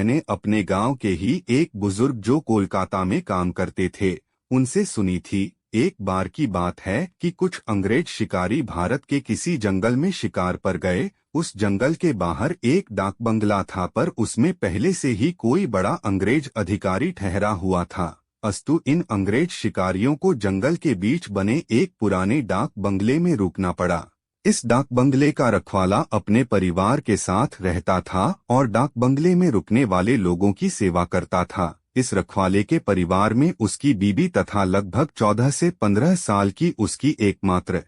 मैंने अपने गांव के ही एक बुजुर्ग जो कोलकाता में काम करते थे उनसे सुनी थी। एक बार की बात है कि कुछ अंग्रेज शिकारी भारत के किसी जंगल में शिकार पर गए। उस जंगल के बाहर एक डाक बंगला था, पर उसमें पहले से ही कोई बड़ा अंग्रेज अधिकारी ठहरा हुआ था। अस्तु इन अंग्रेज शिकारियों को जंगल के बीच बने एक पुराने डाक बंगले में रुकना पड़ा। इस डाक बंगले का रखवाला अपने परिवार के साथ रहता था और डाक बंगले में रुकने वाले लोगों की सेवा करता था। इस रखवाले के परिवार में उसकी बीबी तथा लगभग 14 से 15 साल की उसकी एकमात्र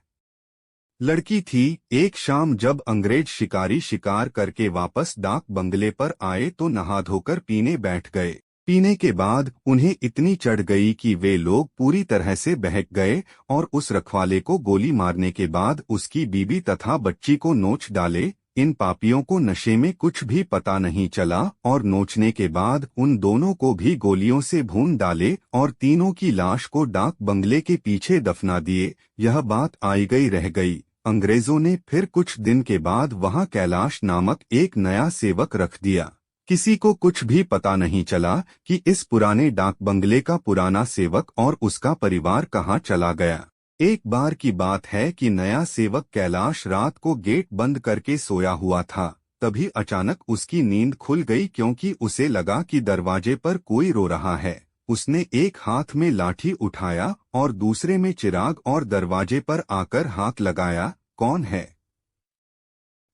लड़की थी। एक शाम जब अंग्रेज शिकारी शिकार करके वापस डाक बंगले पर आए तो नहा धोकर पीने बैठ गए। पीने के बाद उन्हें इतनी चढ़ गई कि वे लोग पूरी तरह से बहक गए और उस रखवाले को गोली मारने के बाद उसकी बीबी तथा बच्ची को नोच डाले। इन पापियों को नशे में कुछ भी पता नहीं चला और नोचने के बाद उन दोनों को भी गोलियों से भून डाले और तीनों की लाश को डाक बंगले के पीछे दफना दिए। यह बात आई गई रह गई। अंग्रेजों ने फिर कुछ दिन के बाद वहां कैलाश नामक एक नया सेवक रख दिया। किसी को कुछ भी पता नहीं चला कि इस पुराने डाक बंगले का पुराना सेवक और उसका परिवार कहाँ चला गया। एक बार की बात है कि नया सेवक कैलाश रात को गेट बंद करके सोया हुआ था। तभी अचानक उसकी नींद खुल गई क्योंकि उसे लगा कि दरवाजे पर कोई रो रहा है। उसने एक हाथ में लाठी उठाया और दूसरे में चिराग और दरवाजे पर आकर हाथ लगाया। कौन है?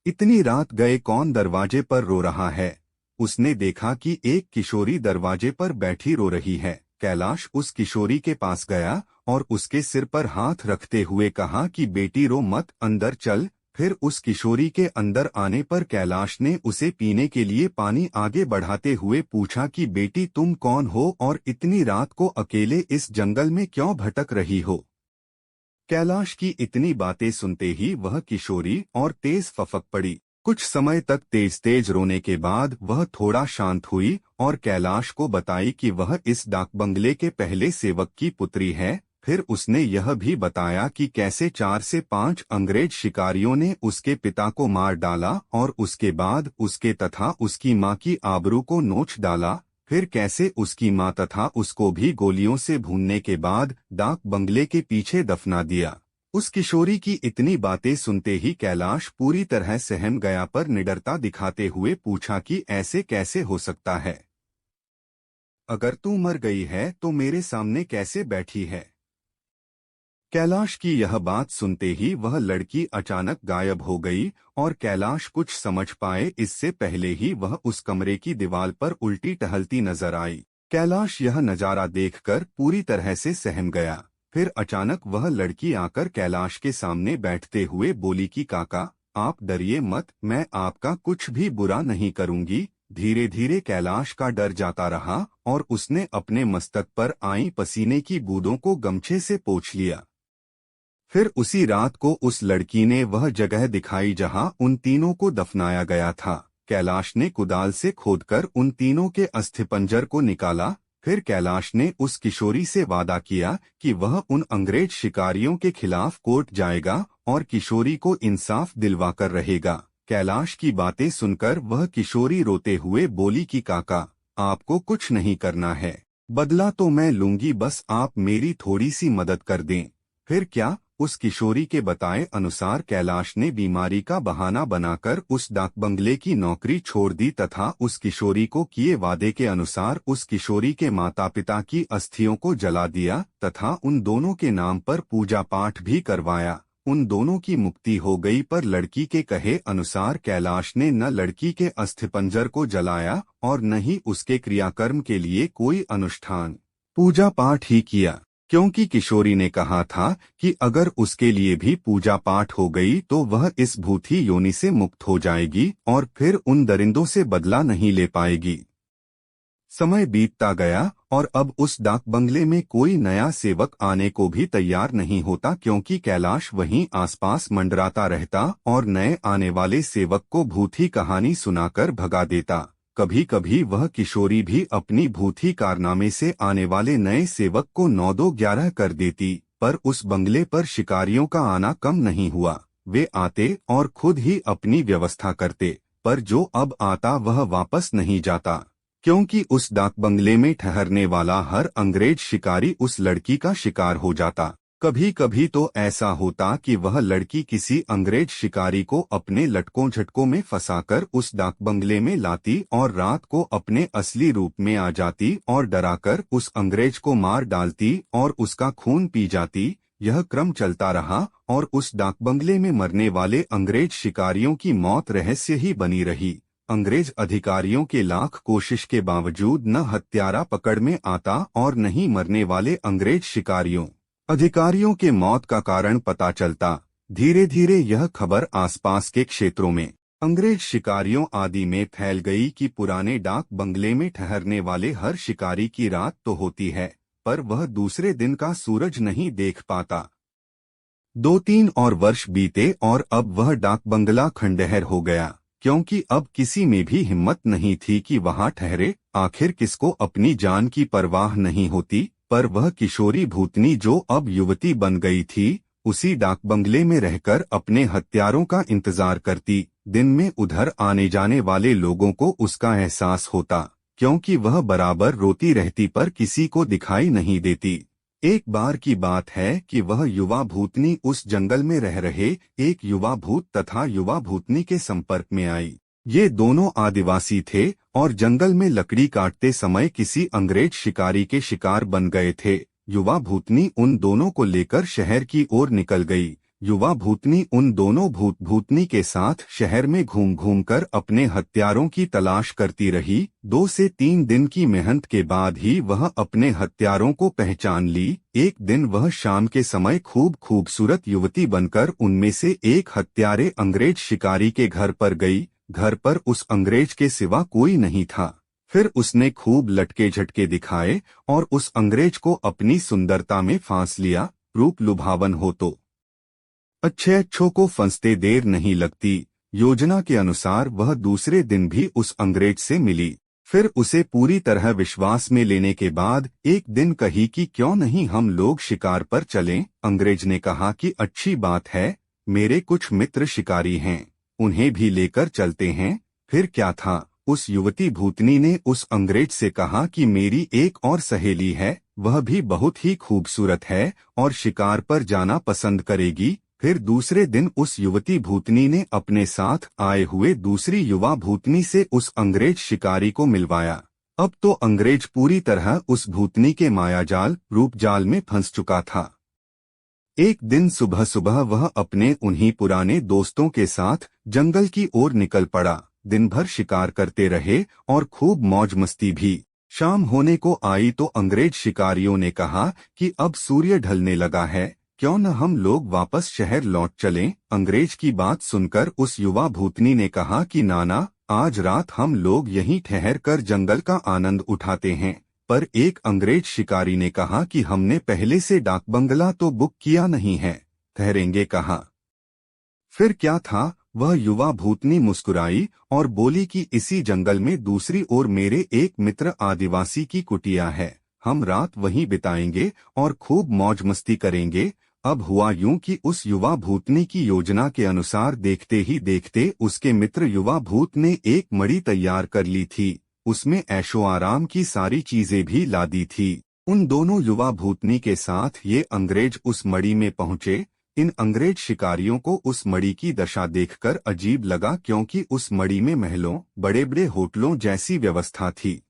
इतनी रात गए कौन दरवाजे पर रो रहा है? उसने देखा कि एक किशोरी दरवाजे पर बैठी रो रही है। कैलाश उस किशोरी के पास गया और उसके सिर पर हाथ रखते हुए कहा कि बेटी रो मत, अंदर चल। फिर उस किशोरी के अंदर आने पर कैलाश ने उसे पीने के लिए पानी आगे बढ़ाते हुए पूछा कि बेटी तुम कौन हो और इतनी रात को अकेले इस जंगल में क्यों भटक रही हो? कैलाश की इतनी बातें सुनते ही वह किशोरी और तेज फफक पड़ी। कुछ समय तक तेज तेज रोने के बाद वह थोड़ा शांत हुई और कैलाश को बताई कि वह इस डाक बंगले के पहले सेवक की पुत्री है। फिर उसने यह भी बताया कि कैसे 4 से 5 अंग्रेज शिकारियों ने उसके पिता को मार डाला और उसके बाद उसके तथा उसकी मां की आबरू को नोच डाला। फिर कैसे उसकी मां तथा उसको भी गोलियों से भूनने के बाद डाक बंगले के पीछे दफना दिया। उस किशोरी की इतनी बातें सुनते ही कैलाश पूरी तरह सहम गया, पर निडरता दिखाते हुए पूछा कि ऐसे कैसे हो सकता है? अगर तू मर गई है तो मेरे सामने कैसे बैठी है? कैलाश की यह बात सुनते ही वह लड़की अचानक गायब हो गई और कैलाश कुछ समझ पाए इससे पहले ही वह उस कमरे की दीवार पर उल्टी टहलती नजर आई। कैलाश यह नजारा देखकर पूरी तरह से सहम गया। फिर अचानक वह लड़की आकर कैलाश के सामने बैठते हुए बोली कि काका आप डरिए मत, मैं आपका कुछ भी बुरा नहीं करूंगी। धीरे धीरे कैलाश का डर जाता रहा और उसने अपने मस्तक पर आई पसीने की बूंदों को गमछे से पोंछ लिया। फिर उसी रात को उस लड़की ने वह जगह दिखाई जहां उन तीनों को दफनाया गया था। कैलाश ने कुदाल से खोदकर उन तीनों के अस्थिपंजर को निकाला। फिर कैलाश ने उस किशोरी से वादा किया कि वह उन अंग्रेज शिकारियों के खिलाफ कोर्ट जाएगा और किशोरी को इंसाफ दिलवाकर रहेगा। कैलाश की बातें सुनकर वह किशोरी रोते हुए बोली कि काका आपको कुछ नहीं करना है, बदला तो मैं लूंगी, बस आप मेरी थोड़ी सी मदद कर दें। फिर क्या? उस किशोरी के बताए अनुसार कैलाश ने बीमारी का बहाना बनाकर उस डाक बंगले की नौकरी छोड़ दी तथा उस किशोरी को किए वादे के अनुसार उस किशोरी के माता पिता की अस्थियों को जला दिया तथा उन दोनों के नाम पर पूजा पाठ भी करवाया। उन दोनों की मुक्ति हो गई, पर लड़की के कहे अनुसार कैलाश ने न लड़की के अस्थिपंजर को जलाया और न ही उसके क्रियाकर्म के लिए कोई अनुष्ठान पूजा पाठ ही किया, क्योंकि किशोरी ने कहा था कि अगर उसके लिए भी पूजा पाठ हो गई तो वह इस भूत योनि से मुक्त हो जाएगी और फिर उन दरिंदों से बदला नहीं ले पाएगी। समय बीतता गया और अब उस डाक बंगले में कोई नया सेवक आने को भी तैयार नहीं होता, क्योंकि कैलाश वहीं आसपास मंडराता रहता और नए आने वाले सेवक को भूत कहानी सुनाकर भगा देता। कभी कभी वह किशोरी भी अपनी भूती कारनामे से आने वाले नए सेवक को 9-2-11 कर देती, पर उस बंगले पर शिकारियों का आना कम नहीं हुआ। वे आते और खुद ही अपनी व्यवस्था करते, पर जो अब आता वह वापस नहीं जाता। क्योंकि उस डाक बंगले में ठहरने वाला हर अंग्रेज शिकारी उस लड़की का शिकार हो जाता। कभी कभी तो ऐसा होता कि वह लड़की किसी अंग्रेज शिकारी को अपने लटकों झटकों में फंसाकर उस डाक बंगले में लाती और रात को अपने असली रूप में आ जाती और डराकर उस अंग्रेज को मार डालती और उसका खून पी जाती। यह क्रम चलता रहा और उस डाक बंगले में मरने वाले अंग्रेज शिकारियों की मौत रहस्य ही बनी रही। अंग्रेज अधिकारियों के लाख कोशिश के बावजूद न हत्यारा पकड़ में आता और न ही मरने वाले अंग्रेज शिकारियों अधिकारियों के मौत का कारण पता चलता। धीरे धीरे यह खबर आसपास के क्षेत्रों में अंग्रेज शिकारियों आदि में फैल गई कि पुराने डाक बंगले में ठहरने वाले हर शिकारी की रात तो होती है, पर वह दूसरे दिन का सूरज नहीं देख पाता। 2-3 और वर्ष बीते और अब वह डाक बंगला खंडहर हो गया, क्योंकि अब किसी में भी हिम्मत नहीं थी कि वहां ठहरे। आखिर किसको अपनी जान की परवाह नहीं होती, पर वह किशोरी भूतनी जो अब युवती बन गई थी, उसी डाक बंगले में रहकर अपने हत्यारों का इंतजार करती। दिन में उधर आने जाने वाले लोगों को उसका एहसास होता, क्योंकि वह बराबर रोती रहती पर किसी को दिखाई नहीं देती। एक बार की बात है कि वह युवा भूतनी उस जंगल में रह रहे एक युवा भूत तथा युवा भूतनी के संपर्क में आई। ये दोनों आदिवासी थे और जंगल में लकड़ी काटते समय किसी अंग्रेज शिकारी के शिकार बन गए थे। युवा भूतनी उन दोनों को लेकर शहर की ओर निकल गई। युवा भूतनी उन दोनों भूतनी के साथ शहर में घूम घूम कर अपने हत्यारों की तलाश करती रही। 2 से 3 दिन की मेहनत के बाद ही वह अपने हत्यारों को पहचान ली। एक दिन वह शाम के समय खूबसूरत युवती बनकर उनमें से एक हत्यारे अंग्रेज शिकारी के घर पर गई। घर पर उस अंग्रेज के सिवा कोई नहीं था। फिर उसने खूब लटके झटके दिखाए और उस अंग्रेज को अपनी सुंदरता में फांस लिया। रूप लुभावन हो तो अच्छों को फंसते देर नहीं लगती। योजना के अनुसार वह दूसरे दिन भी उस अंग्रेज से मिली। फिर उसे पूरी तरह विश्वास में लेने के बाद एक दिन कही कि क्यों नहीं हम लोग शिकार पर चलें। अंग्रेज ने कहा कि अच्छी बात है, मेरे कुछ मित्र शिकारी हैं, उन्हें भी लेकर चलते हैं। फिर क्या था, उस युवती भूतनी ने उस अंग्रेज से कहा कि मेरी एक और सहेली है, वह भी बहुत ही खूबसूरत है और शिकार पर जाना पसंद करेगी। फिर दूसरे दिन उस युवती भूतनी ने अपने साथ आए हुए दूसरी युवा भूतनी से उस अंग्रेज शिकारी को मिलवाया। अब तो अंग्रेज पूरी तरह उस भूतनी के मायाजाल रूपजाल में फंस चुका था। एक दिन सुबह सुबह वह अपने उन्हीं पुराने दोस्तों के साथ जंगल की ओर निकल पड़ा। दिन भर शिकार करते रहे और खूब मौज मस्ती भी। शाम होने को आई तो अंग्रेज शिकारियों ने कहा कि अब सूर्य ढलने लगा है, क्यों न हम लोग वापस शहर लौट चलें। अंग्रेज की बात सुनकर उस युवा भूतनी ने कहा कि नाना, आज रात हम लोग यहीं ठहर कर जंगल का आनंद उठाते हैं। पर एक अंग्रेज शिकारी ने कहा कि हमने पहले से डाक बंगला तो बुक किया नहीं है, ठहरेंगे कहाँ। फिर क्या था, वह युवा भूतनी मुस्कुराई और बोली कि इसी जंगल में दूसरी ओर मेरे एक मित्र आदिवासी की कुटिया है, हम रात वहीं बिताएंगे और खूब मौज मस्ती करेंगे। अब हुआ यूं कि उस युवा भूतनी की योजना के अनुसार देखते ही देखते उसके मित्र युवा भूत ने एक मड़ी तैयार कर ली थी। उसमें ऐशो आराम की सारी चीजें भी ला दी थी। उन दोनों युवा भूतनी के साथ ये अंग्रेज उस मड़ी में पहुंचे। इन अंग्रेज शिकारियों को उस मड़ी की दशा देखकर अजीब लगा, क्योंकि उस मड़ी में महलों बड़े बड़े होटलों जैसी व्यवस्था थी।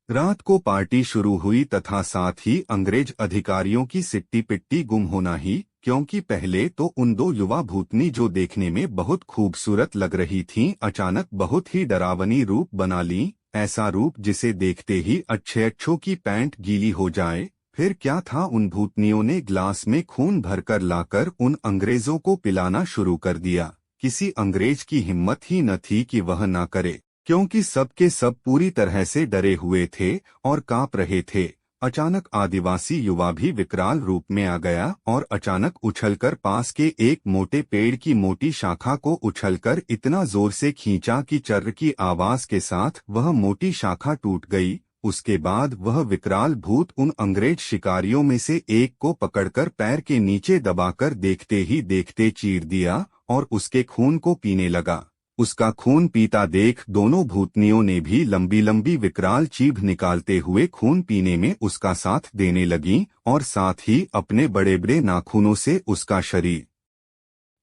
रात को पार्टी शुरू हुई तथा साथ ही अंग्रेज अधिकारियों की सिट्टी पिट्टी गुम होना ही, क्योंकि पहले तो उन दो युवा भूतनी जो देखने में बहुत खूबसूरत लग रही थीं, अचानक बहुत ही डरावनी रूप बना ली। ऐसा रूप जिसे देखते ही अच्छों की पैंट गीली हो जाए। फिर क्या था, उन भूतनियों ने ग्लास में खून भरकर लाकर उन अंग्रेजों को पिलाना शुरू कर दिया। किसी अंग्रेज की हिम्मत ही न थी कि वह ना करे, क्योंकि सब के सब पूरी तरह से डरे हुए थे और कांप रहे थे। अचानक आदिवासी युवा भी विकराल रूप में आ गया और अचानक उछलकर पास के एक मोटे पेड़ की मोटी शाखा को उछलकर इतना जोर से खींचा कि चर्र की आवाज के साथ वह मोटी शाखा टूट गई। उसके बाद वह विकराल भूत उन अंग्रेज शिकारियों में से एक को पकड़कर पैर के नीचे दबाकर देखते ही देखते चीर दिया और उसके खून को पीने लगा। उसका खून पीता देख दोनों भूतनियों ने भी लंबी लंबी विकराल जीभ निकालते हुए खून पीने में उसका साथ देने लगीं और साथ ही अपने बड़े बड़े नाखूनों से उसका शरीर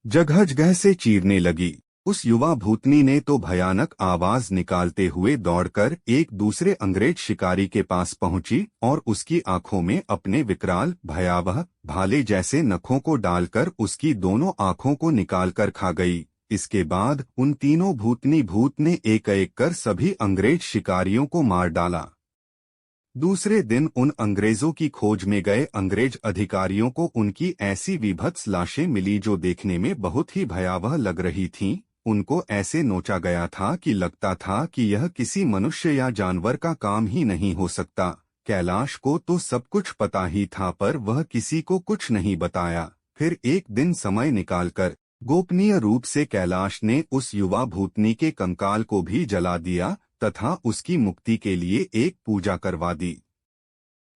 जगह जगह से चीरने लगी। उस युवा भूतनी ने तो भयानक आवाज निकालते हुए दौड़कर एक दूसरे अंग्रेज शिकारी के पास पहुंची और उसकी आंखों में अपने विकराल भयावह भाले जैसे नखों को डालकर उसकी दोनों आंखों को निकालकर खा गई। इसके बाद उन तीनों भूतनी भूत ने एक एक कर सभी अंग्रेज शिकारियों को मार डाला। दूसरे दिन उन अंग्रेजों की खोज में गए अंग्रेज अधिकारियों को उनकी ऐसी विभत्स लाशें मिली जो देखने में बहुत ही भयावह लग रही थीं। उनको ऐसे नोचा गया था कि लगता था कि यह किसी मनुष्य या जानवर का काम ही नहीं हो सकता। कैलाश को तो सब कुछ पता ही था पर वह किसी को कुछ नहीं बताया। फिर एक दिन समय निकालकर गोपनीय रूप से कैलाश ने उस युवा भूतनी के कंकाल को भी जला दिया तथा उसकी मुक्ति के लिए एक पूजा करवा दी।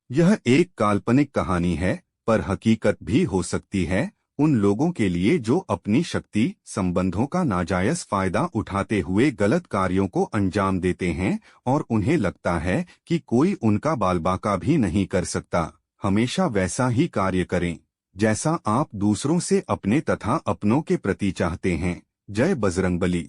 यह एक काल्पनिक कहानी है पर हकीकत भी हो सकती है उन लोगों के लिए जो अपनी शक्ति संबंधों का नाजायज फायदा उठाते हुए गलत कार्यों को अंजाम देते हैं और उन्हें लगता है कि कोई उनका बालबाका भी नहीं कर सकता। हमेशा वैसा ही कार्य करें जैसा आप दूसरों से अपने तथा अपनों के प्रति चाहते हैं। जय बजरंगबली।